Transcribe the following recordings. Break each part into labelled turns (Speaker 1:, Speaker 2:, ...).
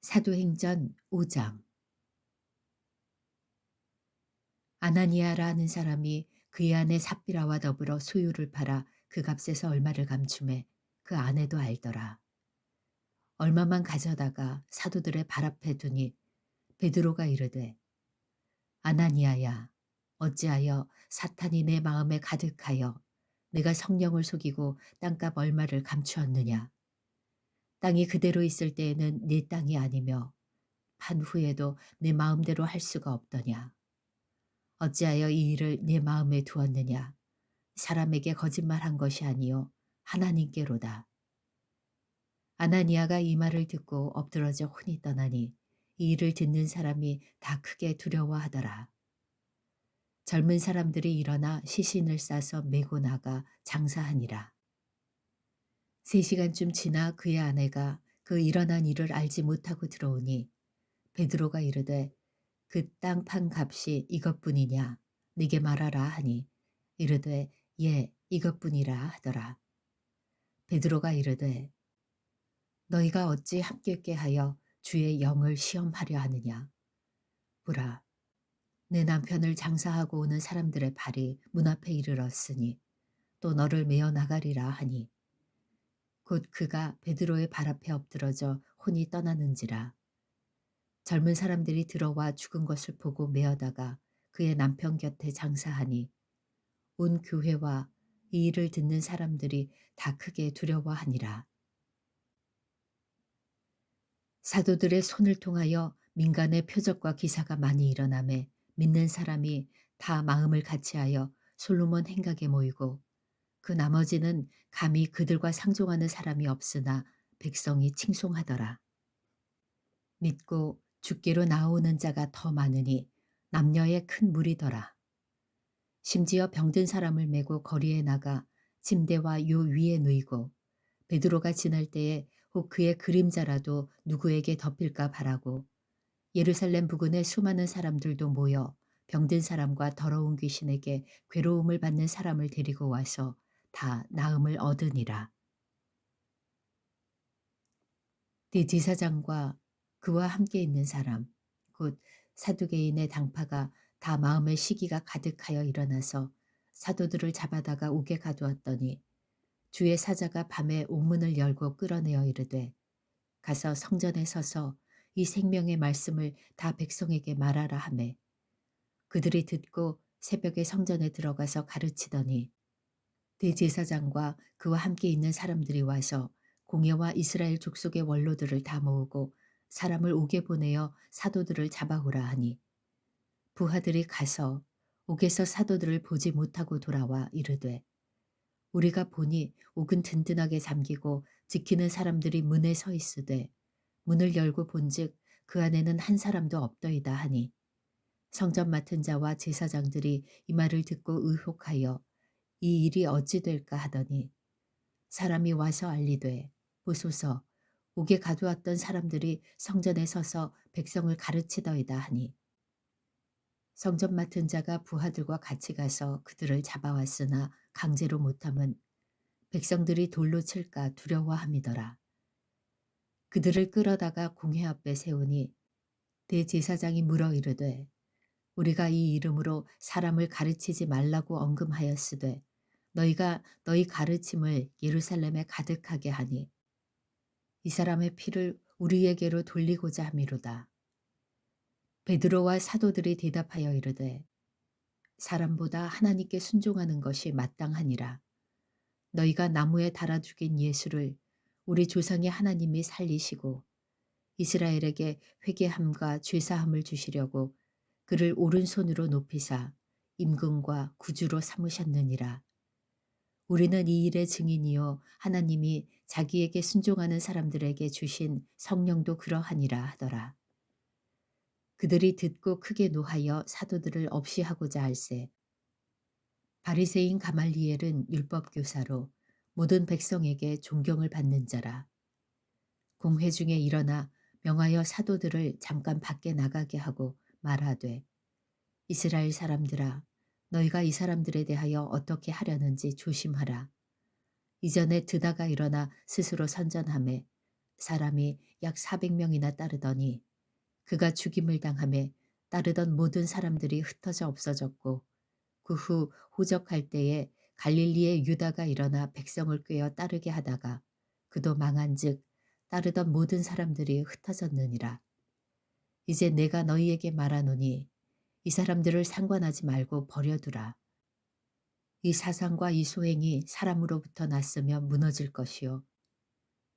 Speaker 1: 사도행전 5장. 아나니아라는 사람이 그의 아내 삽비라와 더불어 소유를 팔아 그 값에서 얼마를 감춤해 그 아내도 알더라. 얼마만 가져다가 사도들의 발 앞에 두니 베드로가 이르되, 아나니아야, 어찌하여 사탄이 내 마음에 가득하여 내가 성령을 속이고 땅값 얼마를 감추었느냐. 땅이 그대로 있을 때에는 네 땅이 아니며 판 후에도 내 마음대로 할 수가 없더냐. 어찌하여 이 일을 네 마음에 두었느냐. 사람에게 거짓말한 것이 아니요 하나님께로다. 아나니아가 이 말을 듣고 엎드러져 혼이 떠나니 이 일을 듣는 사람이 다 크게 두려워하더라. 젊은 사람들이 일어나 시신을 싸서 메고 나가 장사하니라. 3시간쯤 지나 그의 아내가 그 일어난 일을 알지 못하고 들어오니 베드로가 이르되, 그 땅 판 값이 이것뿐이냐 네게 말하라 하니 이르되, 예, 이것뿐이라 하더라. 베드로가 이르되, 너희가 어찌 함께 하여 주의 영을 시험하려 하느냐. 보라, 내 남편을 장사하고 오는 사람들의 발이 문 앞에 이르렀으니 또 너를 메어 나가리라 하니, 곧 그가 베드로의 발 앞에 엎드러져 혼이 떠나는지라. 젊은 사람들이 들어와 죽은 것을 보고 메어다가 그의 남편 곁에 장사하니 온 교회와 이 일을 듣는 사람들이 다 크게 두려워하니라. 사도들의 손을 통하여 민간의 표적과 기사가 많이 일어나매 믿는 사람이 다 마음을 같이하여 솔로몬 행각에 모이고, 그 나머지는 감히 그들과 상종하는 사람이 없으나 백성이 칭송하더라. 믿고 주께로 나오는 자가 더 많으니 남녀의 큰 무리더라. 심지어 병든 사람을 메고 거리에 나가 침대와 요 위에 누이고, 베드로가 지날 때에 혹 그의 그림자라도 누구에게 덮일까 바라고 예루살렘 부근에 수많은 사람들도 모여 병든 사람과 더러운 귀신에게 괴로움을 받는 사람을 데리고 와서 다 나음을 얻으니라. 대제사장과 그와 함께 있는 사람, 곧 사두개인의 당파가 다 마음의 시기가 가득하여 일어나서 사도들을 잡아다가 옥에 가두었더니 주의 사자가 밤에 옥문을 열고 끌어내어 이르되, 가서 성전에 서서 이 생명의 말씀을 다 백성에게 말하라 하매, 그들이 듣고 새벽에 성전에 들어가서 가르치더니 대제사장과 그와 함께 있는 사람들이 와서 공회와 이스라엘 족속의 원로들을 다 모으고 사람을 옥에 보내어 사도들을 잡아오라 하니, 부하들이 가서 옥에서 사도들을 보지 못하고 돌아와 이르되, 우리가 보니 옥은 든든하게 잠기고 지키는 사람들이 문에 서 있으되 문을 열고 본즉 그 안에는 한 사람도 없더이다 하니, 성전 맡은 자와 제사장들이 이 말을 듣고 의혹하여 이 일이 어찌 될까 하더니, 사람이 와서 알리되, 보소서, 옥에 가두었던 사람들이 성전에 서서 백성을 가르치더이다 하니, 성전 맡은 자가 부하들과 같이 가서 그들을 잡아왔으나 강제로 못함은 백성들이 돌로 칠까 두려워함이더라. 그들을 끌어다가 공회 앞에 세우니 대제사장이 물어 이르되, 우리가 이 이름으로 사람을 가르치지 말라고 언금하였으되 너희가 너희 가르침을 예루살렘에 가득하게 하니 이 사람의 피를 우리에게로 돌리고자 함이로다. 베드로와 사도들이 대답하여 이르되, 사람보다 하나님께 순종하는 것이 마땅하니라. 너희가 나무에 달아 죽인 예수를 우리 조상의 하나님이 살리시고 이스라엘에게 회개함과 죄사함을 주시려고 그를 오른손으로 높이사 임금과 구주로 삼으셨느니라. 우리는 이 일의 증인이요 하나님이 자기에게 순종하는 사람들에게 주신 성령도 그러하니라 하더라. 그들이 듣고 크게 노하여 사도들을 없이 하고자 할세, 바리새인 가말리엘은 율법 교사로 모든 백성에게 존경을 받는 자라. 공회 중에 일어나 명하여 사도들을 잠깐 밖에 나가게 하고 말하되, 이스라엘 사람들아, 너희가 이 사람들에 대하여 어떻게 하려는지 조심하라. 이전에 드다가 일어나 스스로 선전하매 사람이 약 400명이나 따르더니 그가 죽임을 당하매 따르던 모든 사람들이 흩어져 없어졌고 그 후 호적할 때에 갈릴리의 유다가 일어나 백성을 꾀어 따르게 하다가 그도 망한즉 따르던 모든 사람들이 흩어졌느니라. 이제 내가 너희에게 말하노니 이 사람들을 상관하지 말고 버려두라. 이 사상과 이 소행이 사람으로부터 났으면 무너질 것이요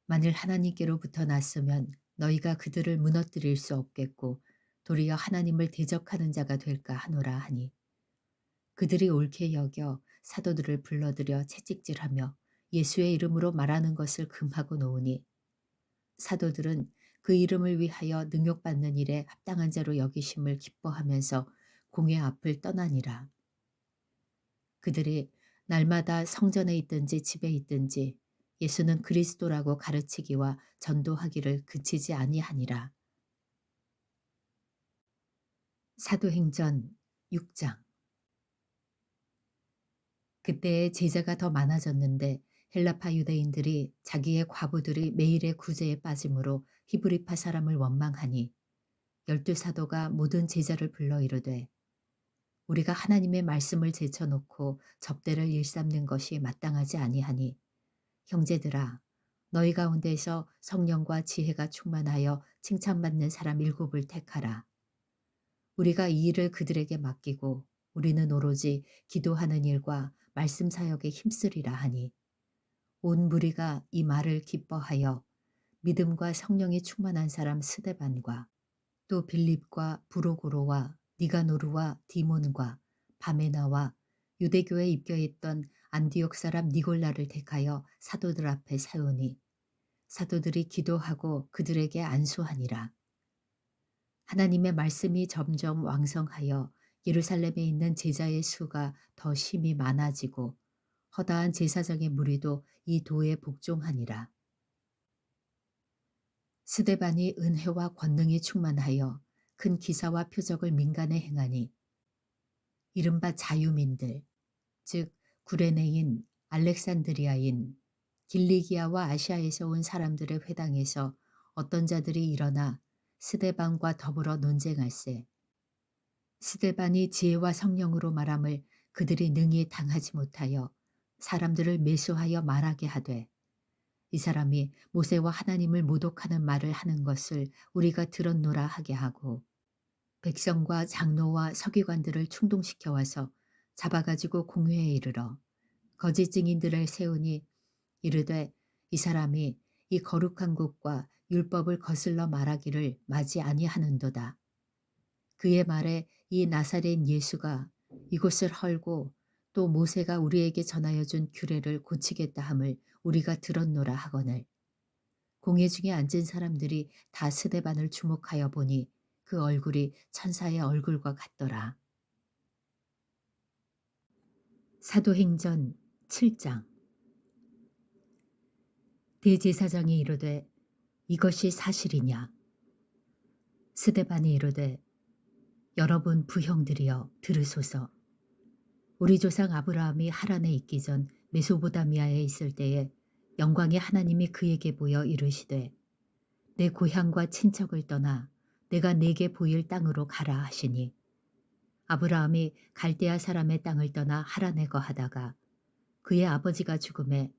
Speaker 1: 만일 하나님께로부터 났으면 너희가 그들을 무너뜨릴 수 없겠고 도리어 하나님을 대적하는 자가 될까 하노라 하니 그들이 옳게 여겨 사도들을 불러들여 채찍질하며 예수의 이름으로 말하는 것을 금하고 놓으니 사도들은 그 이름을 위하여 능욕받는 일에 합당한 자로 여기심을 기뻐하면서 공회 앞을 떠나니라. 그들이 날마다 성전에 있든지 집에 있든지 예수는 그리스도라고 가르치기와 전도하기를 그치지 아니하니라. 사도행전 6장. 그때에 제자가 더 많아졌는데 헬라파 유대인들이 자기의 과부들이 매일의 구제에 빠짐으로 히브리파 사람을 원망하니 12 사도가 모든 제자를 불러 이르되 우리가 하나님의 말씀을 제쳐놓고 접대를 일삼는 것이 마땅하지 아니하니 형제들아 너희 가운데서 성령과 지혜가 충만하여 칭찬받는 사람 7을 택하라. 우리가 이 일을 그들에게 맡기고 우리는 오로지 기도하는 일과 말씀 사역에 힘쓰리라 하니 온 무리가 이 말을 기뻐하여 믿음과 성령이 충만한 사람 스데반과 또 빌립과 브로고로와 니가노르와 디몬과 바메나와 유대교에 입교했던 안디옥 사람 니골라를 택하여 사도들 앞에 세우니 사도들이 기도하고 그들에게 안수하니라. 하나님의 말씀이 점점 왕성하여 예루살렘에 있는 제자의 수가 더 심히 많아지고 허다한 제사장의 무리도 이 도에 복종하니라. 스데반이 은혜와 권능이 충만하여 큰 기사와 표적을 민간에 행하니 이른바 자유민들 즉 구레네인, 알렉산드리아인, 길리기아와 아시아에서 온 사람들의 회당에서 어떤 자들이 일어나 스데반과 더불어 논쟁할세. 스데반이 지혜와 성령으로 말함을 그들이 능히 당하지 못하여 사람들을 매수하여 말하게 하되 이 사람이 모세와 하나님을 모독하는 말을 하는 것을 우리가 들었노라 하게 하고 백성과 장로와 서기관들을 충동시켜 와서 잡아가지고 공회에 이르러 거짓 증인들을 세우니 이르되 이 사람이 이 거룩한 곳과 율법을 거슬러 말하기를 마지 아니하는도다. 그의 말에 이 나사렛 예수가 이곳을 헐고 또 모세가 우리에게 전하여 준 규례를 고치겠다 함을 우리가 들었노라 하거늘 공회 중에 앉은 사람들이 다 스데반을 주목하여 보니 그 얼굴이 천사의 얼굴과 같더라. 사도행전 7장. 대제사장이 이르되 이것이 사실이냐? 스데반이 이르되 여러분 부형들이여 들으소서. 우리 조상 아브라함이 하란에 있기 전 메소보다미아에 있을 때에 영광의 하나님이 그에게 보여 이르시되 내 고향과 친척을 떠나 내가 네게 보일 땅으로 가라 하시니 아브라함이 갈대아 사람의 땅을 떠나 하란에 거하다가 그의 아버지가 죽음에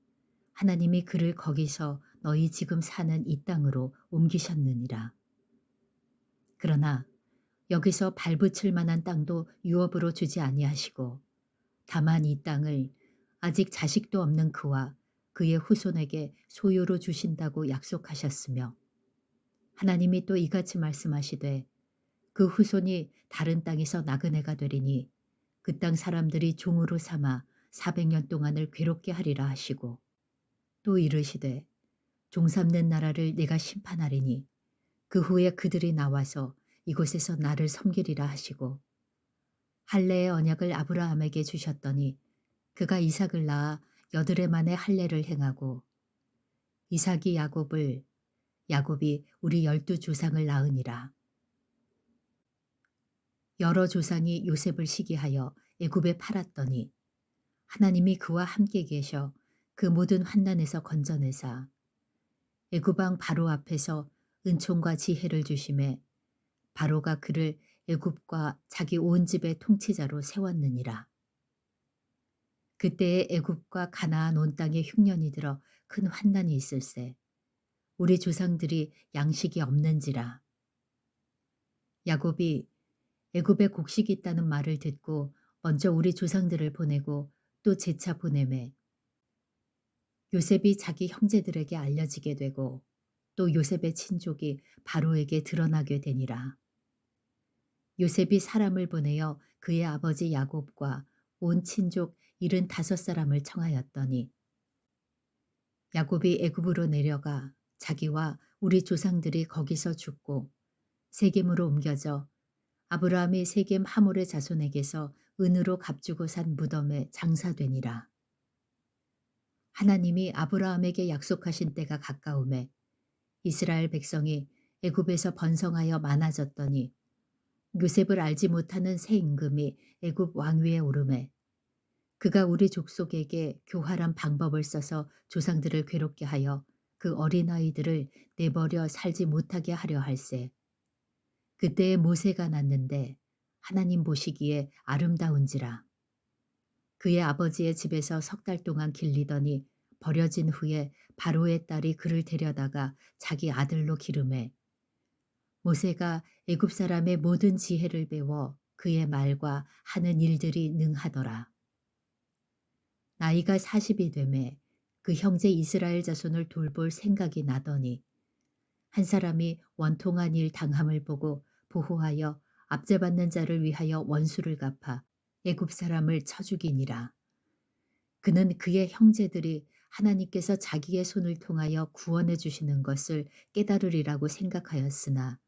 Speaker 1: 하나님이 그를 거기서 너희 지금 사는 이 땅으로 옮기셨느니라. 그러나 여기서 발붙일 만한 땅도 유업으로 주지 아니하시고 다만 이 땅을 아직 자식도 없는 그와 그의 후손에게 소유로 주신다고 약속하셨으며 하나님이 또 이같이 말씀하시되 그 후손이 다른 땅에서 나그네가 되리니 그 땅 사람들이 종으로 삼아 400년 동안을 괴롭게 하리라 하시고 또 이르시되 종 삼는 나라를 내가 심판하리니 그 후에 그들이 나와서 이곳에서 나를 섬기리라 하시고 할례의 언약을 아브라함에게 주셨더니 그가 이삭을 낳아 8해 만에 할례를 행하고 이삭이 야곱을 야곱이 우리 12조상을 낳으니라. 여러 조상이 요셉을 시기하여 애굽에 팔았더니 하나님이 그와 함께 계셔 그 모든 환난에서 건져내사 애굽 왕 바로 앞에서 은총과 지혜를 주심에 바로가 그를 애굽과 자기 온 집의 통치자로 세웠느니라. 그때에 애굽과 가나안 온 땅에 흉년이 들어 큰 환난이 있을세. 우리 조상들이 양식이 없는지라. 야곱이 애굽에 곡식이 있다는 말을 듣고 먼저 우리 조상들을 보내고 또 재차 보내매 요셉이 자기 형제들에게 알려지게 되고 또 요셉의 친족이 바로에게 드러나게 되니라. 요셉이 사람을 보내어 그의 아버지 야곱과 온 친족 75사람을 청하였더니 야곱이 애굽으로 내려가 자기와 우리 조상들이 거기서 죽고 세겜으로 옮겨져 아브라함이 세겜 하몰의 자손에게서 은으로 값주고 산 무덤에 장사되니라. 하나님이 아브라함에게 약속하신 때가 가까우매 이스라엘 백성이 애굽에서 번성하여 많아졌더니 요셉을 알지 못하는 새 임금이 애굽 왕위에 오르매 그가 우리 족속에게 교활한 방법을 써서 조상들을 괴롭게 하여 그 어린아이들을 내버려 살지 못하게 하려 할세. 그때에 모세가 났는데 하나님 보시기에 아름다운지라. 그의 아버지의 집에서 석 달 동안 길리더니 버려진 후에 바로의 딸이 그를 데려다가 자기 아들로 기르매 모세가 애굽 사람의 모든 지혜를 배워 그의 말과 하는 일들이 능하더라. 나이가 40이 되매 그 형제 이스라엘 자손을 돌볼 생각이 나더니 한 사람이 원통한 일 당함을 보고 보호하여 압제받는 자를 위하여 원수를 갚아 애굽 사람을 쳐 죽이니라. 그는 그의 형제들이 하나님께서 자기의 손을 통하여 구원해 주시는 것을 깨달으리라고 생각하였으나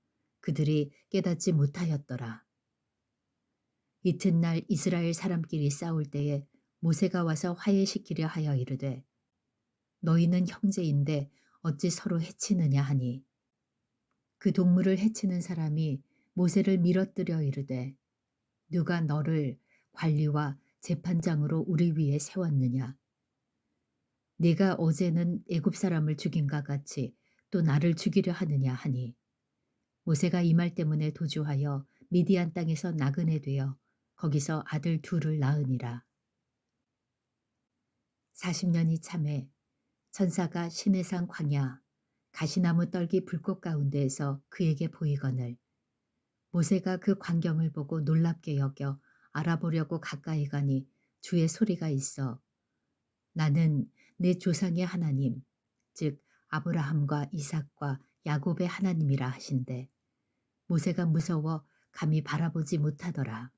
Speaker 1: 그들이 깨닫지 못하였더라. 이튿날 이스라엘 사람끼리 싸울 때에 모세가 와서 화해시키려 하여 이르되 너희는 형제인데 어찌 서로 해치느냐 하니 그 동물을 해치는 사람이 모세를 밀어뜨려 이르되 누가 너를 관리와 재판장으로 우리 위에 세웠느냐 네가 어제는 애굽 사람을 죽인과 같이 또 나를 죽이려 하느냐 하니 모세가 이 말 때문에 도주하여 미디안 땅에서 나그네 되어 거기서 아들 둘을 낳으니라. 40년이 참에 천사가 시내산 광야 가시나무 떨기 불꽃 가운데에서 그에게 보이거늘 모세가 그 광경을 보고 놀랍게 여겨 알아보려고 가까이 가니 주의 소리가 있어 나는 내 조상의 하나님 즉 아브라함과 이삭과 야곱의 하나님이라 하신대 모세가 무서워 감히 바라보지 못하더라.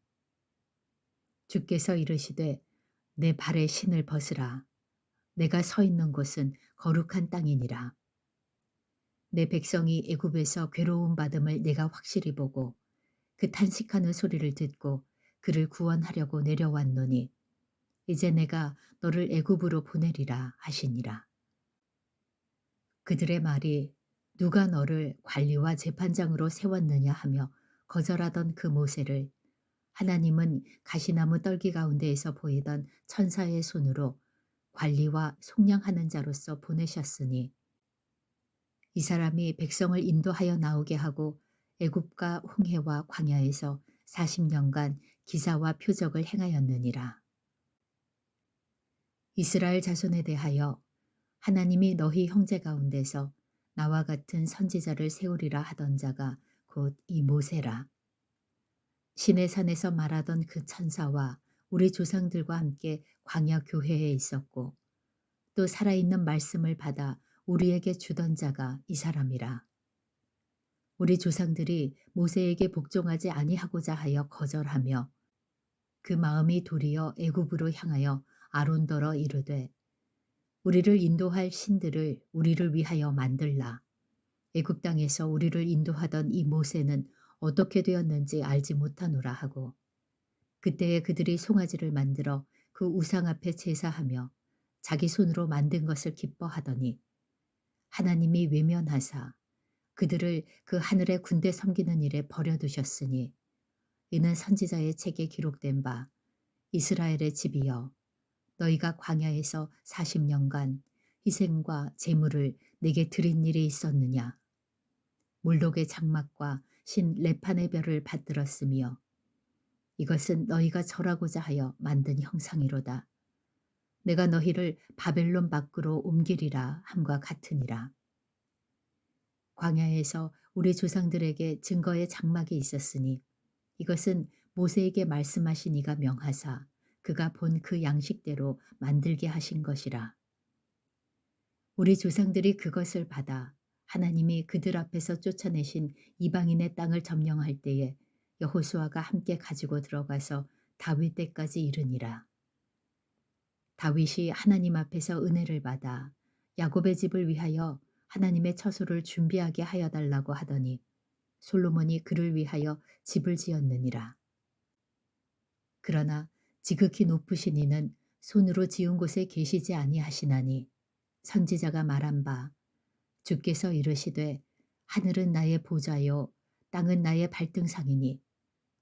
Speaker 1: 주께서 이르시되 내 발의 신을 벗으라. 내가 서 있는 곳은 거룩한 땅이니라. 내 백성이 애굽에서 괴로움 받음을 내가 확실히 보고 그 탄식하는 소리를 듣고 그를 구원하려고 내려왔노니 이제 내가 너를 애굽으로 보내리라 하시니라. 그들의 말이 누가 너를 관리와 재판장으로 세웠느냐 하며 거절하던 그 모세를 하나님은 가시나무 떨기 가운데에서 보이던 천사의 손으로 관리와 속량하는 자로서 보내셨으니 이 사람이 백성을 인도하여 나오게 하고 애굽과 홍해와 광야에서 40년간 기사와 표적을 행하였느니라. 이스라엘 자손에 대하여 하나님이 너희 형제 가운데서 나와 같은 선지자를 세우리라 하던 자가 곧 이 모세라. 시내산에서 말하던 그 천사와 우리 조상들과 함께 광야 교회에 있었고 또 살아있는 말씀을 받아 우리에게 주던 자가 이 사람이라. 우리 조상들이 모세에게 복종하지 아니하고자 하여 거절하며 그 마음이 도리어 애굽으로 향하여 아론더러 이르되 우리를 인도할 신들을 우리를 위하여 만들라. 애굽 땅에서 우리를 인도하던 이 모세는 어떻게 되었는지 알지 못하노라 하고 그때에 그들이 송아지를 만들어 그 우상 앞에 제사하며 자기 손으로 만든 것을 기뻐하더니 하나님이 외면하사 그들을 그 하늘의 군대 섬기는 일에 버려두셨으니 이는 선지자의 책에 기록된 바 이스라엘의 집이여 너희가 광야에서 40년간 희생과 제물을 내게 드린 일이 있었느냐? 몰독의 장막과 신 레판의 별을 받들었으며 이것은 너희가 절하고자 하여 만든 형상이로다. 내가 너희를 바벨론 밖으로 옮기리라 함과 같으니라. 광야에서 우리 조상들에게 증거의 장막이 있었으니 이것은 모세에게 말씀하신 이가 명하사 그가 본 그 양식대로 만들게 하신 것이라. 우리 조상들이 그것을 받아 하나님이 그들 앞에서 쫓아내신 이방인의 땅을 점령할 때에 여호수아가 함께 가지고 들어가서 다윗 때까지 이르니라. 다윗이 하나님 앞에서 은혜를 받아 야곱의 집을 위하여 하나님의 처소를 준비하게 하여 달라고 하더니 솔로몬이 그를 위하여 집을 지었느니라. 그러나 지극히 높으신 이는 손으로 지은 곳에 계시지 아니하시나니 선지자가 말한 바 주께서 이르시되 하늘은 나의 보좌요 땅은 나의 발등상이니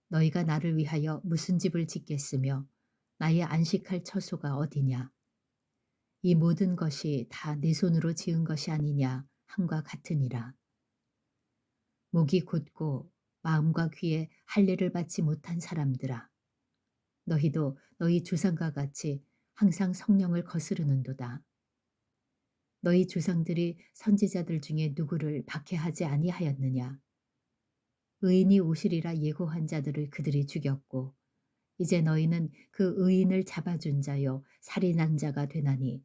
Speaker 1: 너희가 나를 위하여 무슨 집을 짓겠으며 나의 안식할 처소가 어디냐 이 모든 것이 다 내 손으로 지은 것이 아니냐 함과 같으니라. 목이 곧고 마음과 귀에 할례를 받지 못한 사람들아 너희도 너희 주상과 같이 항상 성령을 거스르는도다. 너희 조상들이 선지자들 중에 누구를 박해하지 아니하였느냐. 의인이 오시리라 예고한 자들을 그들이 죽였고 이제 너희는 그 의인을 잡아준 자요 살인한 자가 되나니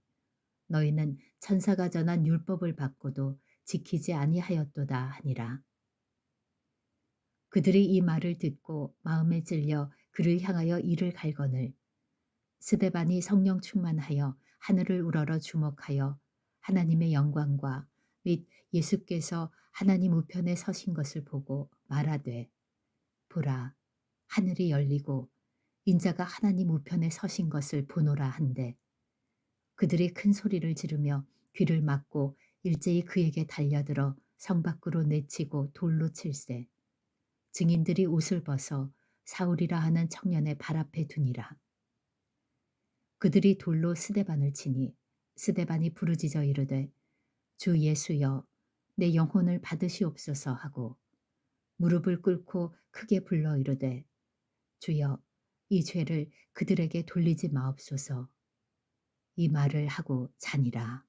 Speaker 1: 너희는 천사가 전한 율법을 받고도 지키지 아니하였도다 하니라. 그들이 이 말을 듣고 마음에 찔려 그를 향하여 이를 갈거늘 스데반이 성령 충만하여 하늘을 우러러 주목하여 하나님의 영광과 및 예수께서 하나님 우편에 서신 것을 보고 말하되 보라 하늘이 열리고 인자가 하나님 우편에 서신 것을 보노라 한데 그들이 큰 소리를 지르며 귀를 막고 일제히 그에게 달려들어 성 밖으로 내치고 돌로 칠세 증인들이 옷을 벗어 사울이라 하는 청년의 발 앞에 두니라. 그들이 돌로 스데반을 치니 스데반이 부르짖어 이르되 주 예수여 내 영혼을 받으시옵소서 하고 무릎을 꿇고 크게 불러 이르되 주여 이 죄를 그들에게 돌리지 마옵소서 이 말을 하고 자니라.